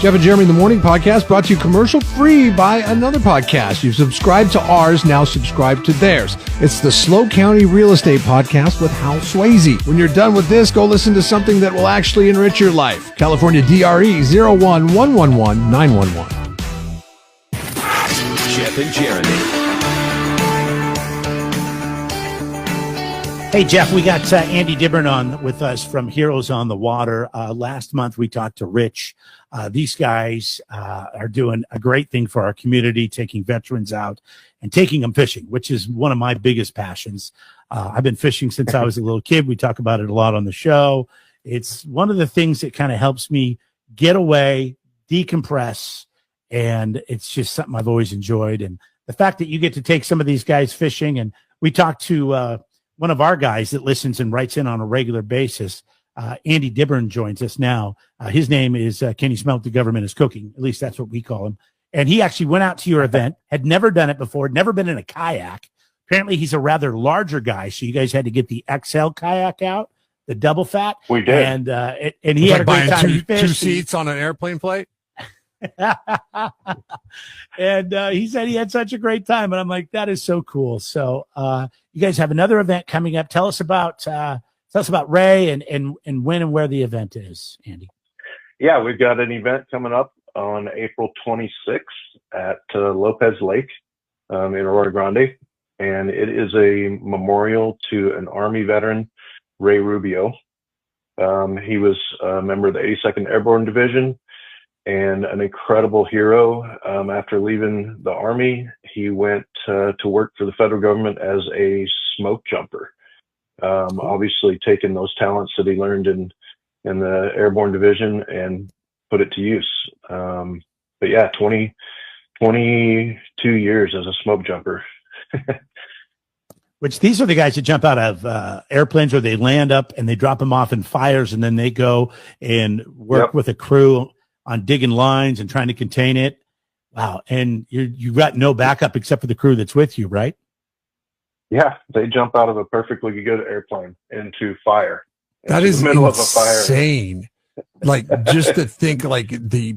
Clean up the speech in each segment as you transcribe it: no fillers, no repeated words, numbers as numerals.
Jeff and Jeremy in the Morning podcast brought to you commercial free by another podcast. You've subscribed to ours, now subscribe to theirs. It's the Slow County Real Estate Podcast with Hal Swayze. When you're done with this, go listen to something that will actually enrich your life. California DRE 011111911. Jeff and Jeremy. Hey, Jeff, we got Andy Dibbern on with us from Heroes on the Water. Last month, we talked to Rich. These guys are doing a great thing for our community, taking veterans out and taking them fishing, which is one of my biggest passions. I've been fishing since I was a little kid. We talk about it a lot on the show. It's one of the things that kind of helps me get away, decompress, and it's just something I've always enjoyed. And the fact that you get to take some of these guys fishing, and we talked to one of our guys that listens and writes in on a regular basis, Andy Dibbern, joins us now. His name is Kenny Smelt, The Government is Cooking. At least that's what we call him. And he actually went out to your event, had never done it before, never been in a kayak. Apparently, he's a rather larger guy, so you guys had to get the XL kayak out, the double fat. We did. And he had a great time. Two seats on an airplane flight. And he said he had such a great time. And I'm like, that is so cool. So you guys have another event coming up. Tell us about Ray and when and where the event is, Andy. Yeah, we've got an event coming up on April 26th at Lopez Lake in Arroyo Grande. And it is a memorial to an Army veteran, Ray Rubio. He was a member of the 82nd Airborne Division and an incredible hero. After leaving the Army, he went to work for the federal government as a smoke jumper. Obviously taking those talents that he learned in the Airborne Division and put it to use. But yeah, 22 years as a smoke jumper. Which these are the guys that jump out of airplanes, or they land up and they drop them off in fires, and then they go and work with a crew on digging lines and trying to contain it. Wow. And you got no backup except for the crew that's with you, right? Yeah, they jump out of a perfectly good airplane into fire. That is middle insane. Of a fire. Like, just to think, like, the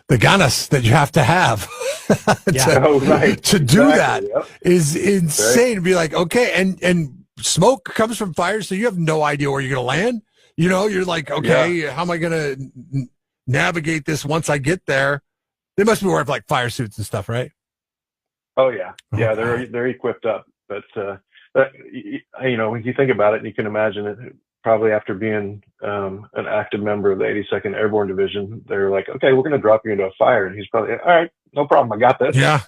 ganas that you have to have to do that is insane. To be like, okay, and smoke comes from fire, so you have no idea where you're going to land. You know, you're like, okay, how am I going to navigate this once I get there? They must be wearing like fire suits and stuff, right? Oh yeah, yeah, they're equipped up. But you know, when you think about it, and you can imagine it. Probably after being an active member of the 82nd Airborne Division, they're like, okay, we're going to drop you into a fire, and he's probably, all right, no problem, I got this. Yeah,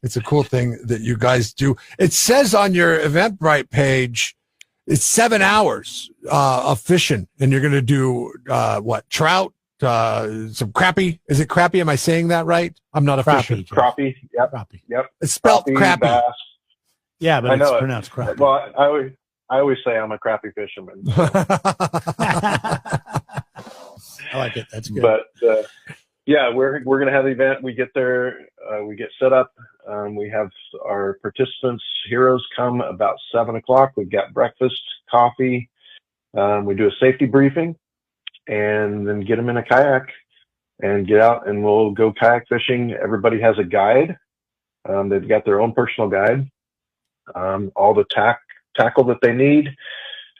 it's a cool thing that you guys do. It says on your Eventbrite page, it's 7 hours of fishing, and you're going to do what? Trout, some crappie. Is it crappie? Am I saying that right? I'm not a fisher. Crappie. Yep. Crappie. Yep. It's spelled crappie. Bass. Yeah, but it's pronounced crappie. Well, I always say I'm a crappie fisherman. So. I like it. That's good. But yeah, we're going to have the event. We get there, we get set up. We have our participants, heroes, come about 7:00. We've got breakfast, coffee. We do a safety briefing, and then get them in a kayak and get out, and we'll go kayak fishing. Everybody has a guide. They've got their own personal guide. All the tackle that they need,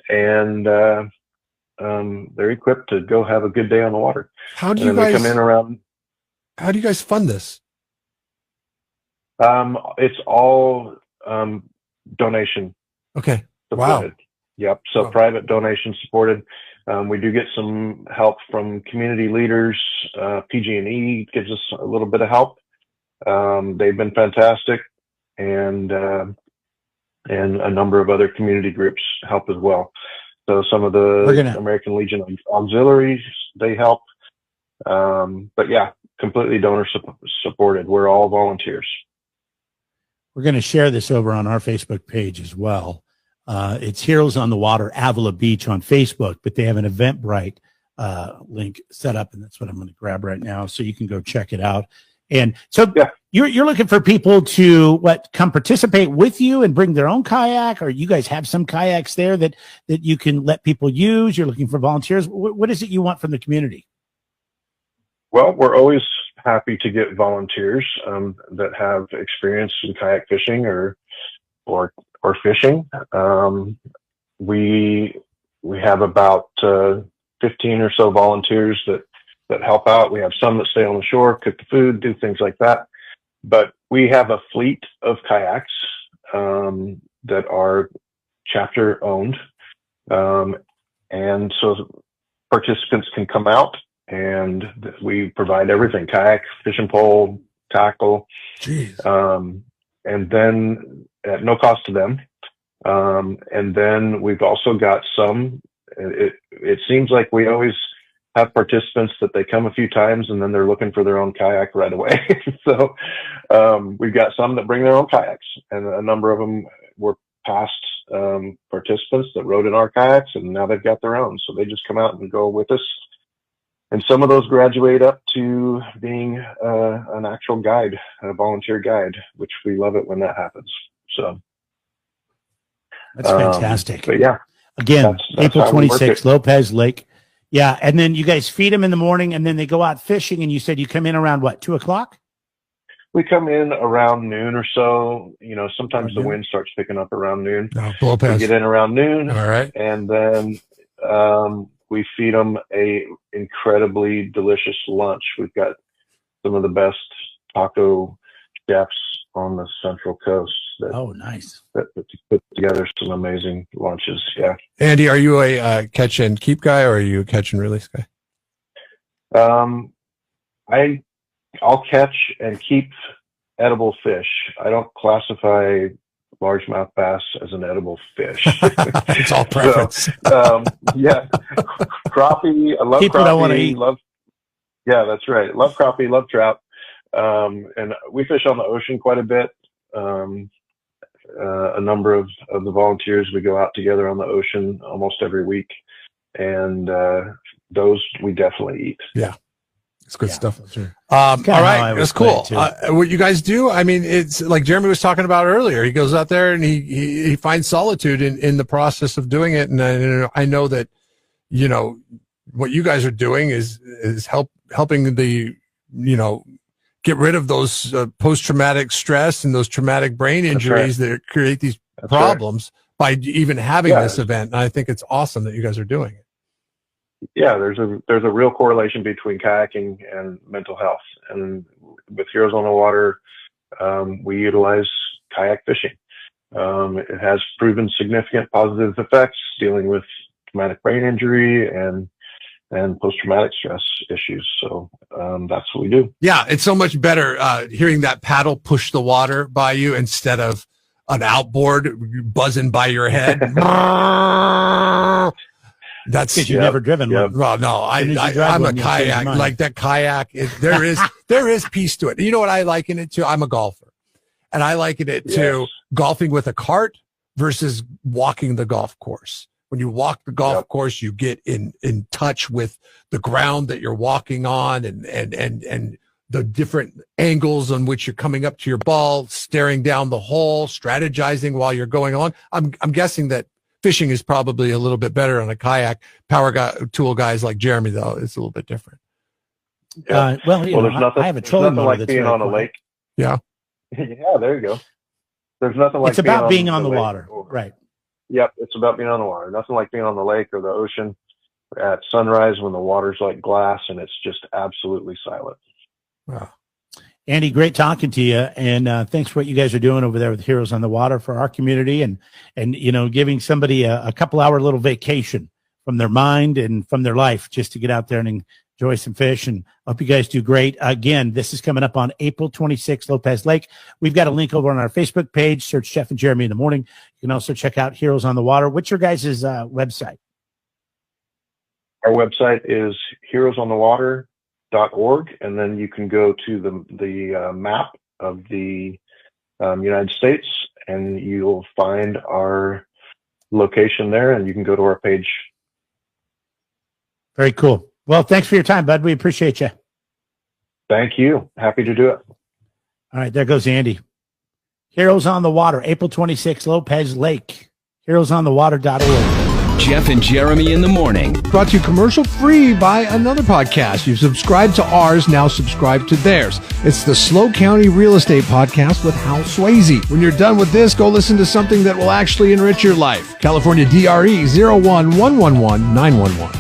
and they're equipped to go have a good day on the water. How do you guys fund this? It's all donation. Okay. Supported. Wow. Yep. So private donation supported. We do get some help from community leaders. PG&E gives us a little bit of help. They've been fantastic, and a number of other community groups help as well. So some of the American Legion auxiliaries, they help. But yeah, completely donor supported. We're all volunteers. We're going to share this over on our Facebook page as well. It's Heroes on the Water, Avila Beach on Facebook, but they have an Eventbrite link set up, and that's what I'm going to grab right now. So you can go check it out. And so you're looking for people to come participate with you and bring their own kayak, or you guys have some kayaks there that you can let people use. You're looking for volunteers. What is it you want from the community? Well, we're always happy to get volunteers that have experience in kayak fishing or fishing. We have about 15 or so volunteers that help out. We have some that stay on the shore, cook the food, do things like that. But we have a fleet of kayaks that are chapter owned. And so participants can come out, and we provide everything: kayak, fishing pole, tackle. And then at no cost to them. And then we've also got some, it seems like we always have participants that they come a few times and then they're looking for their own kayak right away. So we've got some that bring their own kayaks, and a number of them were past participants that rode in our kayaks, and now they've got their own. So they just come out and go with us. And some of those graduate up to being an actual guide, a volunteer guide, which we love it when that happens. So that's fantastic. But yeah, again, that's April 26th, Lopez Lake. Yeah. And then you guys feed them in the morning, and then they go out fishing. And you said you come in around what, 2:00? We come in around noon or so. You know, sometimes the wind starts picking up around noon. We get in around noon. All right. And then we feed them a incredibly delicious lunch. We've got some of the best taco chefs on the Central Coast. Nice. That put together some amazing lunches. Yeah. Andy, are you a catch and keep guy, or are you a catch and release guy? I'll catch and keep edible fish. I don't classify largemouth bass as an edible fish. It's all preference. So, yeah. Crappie. I love people crappie. Don't want to eat. Yeah, that's right. Love crappie, love trout. And we fish on the ocean quite a bit. A number of the volunteers, we go out together on the ocean almost every week. And those we definitely eat. Yeah. It's good stuff. Sure. All right. That's cool. What you guys do, I mean, it's like Jeremy was talking about earlier. He goes out there and he finds solitude in the process of doing it. And I know that, you know, what you guys are doing is helping the, you know, get rid of those post-traumatic stress and those traumatic brain injuries that create these problems by even having this event. And I think it's awesome that you guys are doing it. Yeah, there's a real correlation between kayaking and mental health. And with Heroes on the Water, we utilize kayak fishing. It has proven significant positive effects dealing with traumatic brain injury and post-traumatic stress issues. So that's what we do. Yeah, it's so much better hearing that paddle push the water by you instead of an outboard buzzing by your head. That's because you've never driven one. Well, no, I'm a kayak. Like that kayak, there is peace to it. You know what I liken it to? I'm a golfer, and I liken it to golfing with a cart versus walking the golf course. When you walk the golf course, you get in touch with the ground that you're walking on, and the different angles on which you're coming up to your ball, staring down the hole, strategizing while you're going along. I'm guessing that fishing is probably a little bit better on a kayak. Tool guys like Jeremy, though, it's a little bit different. Well, there's nothing. I have a trolling motor like being on a lake. Yeah. Yeah, there you go. There's nothing like it's about being on the water, right? Yep, it's about being on the water. Nothing like being on the lake or the ocean at sunrise when the water's like glass and it's just absolutely silent. Wow. Andy, great talking to you, and thanks for what you guys are doing over there with Heroes on the Water for our community, and you know, giving somebody a couple-hour little vacation from their mind and from their life just to get out there and enjoy some fish. And I hope you guys do great. Again, this is coming up on April 26th, Lopez Lake. We've got a link over on our Facebook page. Search Jeff and Jeremy in the Morning. You can also check out Heroes on the Water. What's your guys' website? Our website is heroesonthewater.org, and then you can go to the map of the United States, and you'll find our location there, and you can go to our page. Very cool. Well, thanks for your time, bud. We appreciate you. Thank you. Happy to do it. All right, there goes Andy. Heroes on the Water, April 26th, Lopez Lake. HeroesOnTheWater.org. Jeff and Jeremy in the morning. Brought to you commercial free by another podcast. You've subscribed to ours, now subscribe to theirs. It's the Slow County Real Estate Podcast with Hal Swayze. When you're done with this, go listen to something that will actually enrich your life. California DRE 01111911.